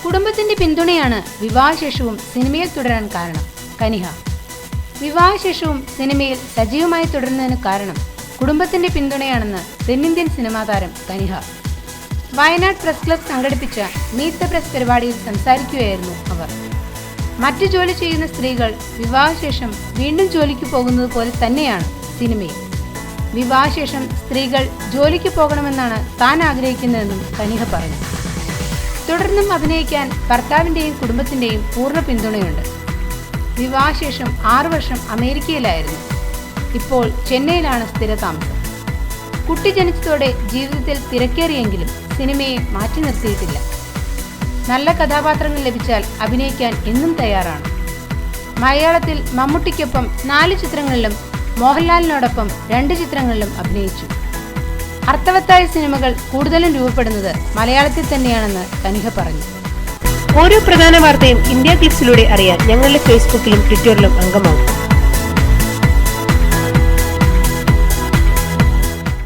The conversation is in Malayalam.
കുടുംബത്തിന്റെ പിന്തുണയാണ് വിവാഹശേഷവും സിനിമയിൽ തുടരാൻ കാരണം. കനിഹ. വിവാഹശേഷവും സിനിമയിൽ സജീവമായി തുടരുന്നതിന് കാരണം കുടുംബത്തിന്റെ പിന്തുണയാണെന്ന് തെന്നിന്ത്യൻ സിനിമാ താരം കനിഹ. വയനാട് പ്രസ് ക്ലബ് സംഘടിപ്പിച്ച മീറ്റ് ദ പ്രസ് പരിപാടിയിൽ സംസാരിക്കുകയായിരുന്നു അവർ. മറ്റു ജോലി ചെയ്യുന്ന സ്ത്രീകൾ വിവാഹശേഷം വീണ്ടും ജോലിക്ക് പോകുന്നത് പോലെ തന്നെയാണ് സിനിമയിൽ. വിവാഹശേഷം സ്ത്രീകൾ ജോലിക്ക് പോകണമെന്നാണ് താൻ ആഗ്രഹിക്കുന്നതെന്നും കനിഹ പറഞ്ഞു. തുടർന്നും അഭിനയിക്കാൻ ഭർത്താവിൻ്റെയും കുടുംബത്തിൻ്റെയും പൂർണ്ണ പിന്തുണയുണ്ട്. വിവാഹശേഷം 6 വർഷം അമേരിക്കയിലായിരുന്നു. ഇപ്പോൾ ചെന്നൈയിലാണ് സ്ഥിരതാമസം. കുട്ടി ജനിച്ചതോടെ ജീവിതത്തിൽ തിരക്കേറിയെങ്കിലും സിനിമയെ മാറ്റി നിർത്തിയിട്ടില്ല. നല്ല കഥാപാത്രങ്ങൾ ലഭിച്ചാൽ അഭിനയിക്കാൻ എന്നും തയ്യാറാണ്. മലയാളത്തിൽ മമ്മൂട്ടിക്കൊപ്പം 4 ചിത്രങ്ങളിലും മോഹൻലാലിനോടൊപ്പം 2 ചിത്രങ്ങളിലും അഭിനയിച്ചു. അർത്ഥവത്തായ സിനിമകൾ കൂടുതലും രൂപപ്പെടുന്നത് മലയാളത്തിൽ തന്നെയാണെന്ന് കനിഹ പറഞ്ഞു. ഓരോ പ്രധാന വാർത്തയും ഇന്ത്യ ക്ലിപ്സിലൂടെ അറിയാൻ ഞങ്ങളുടെ ഫേസ്ബുക്കിലും ട്വിറ്ററിലും അംഗമാകും.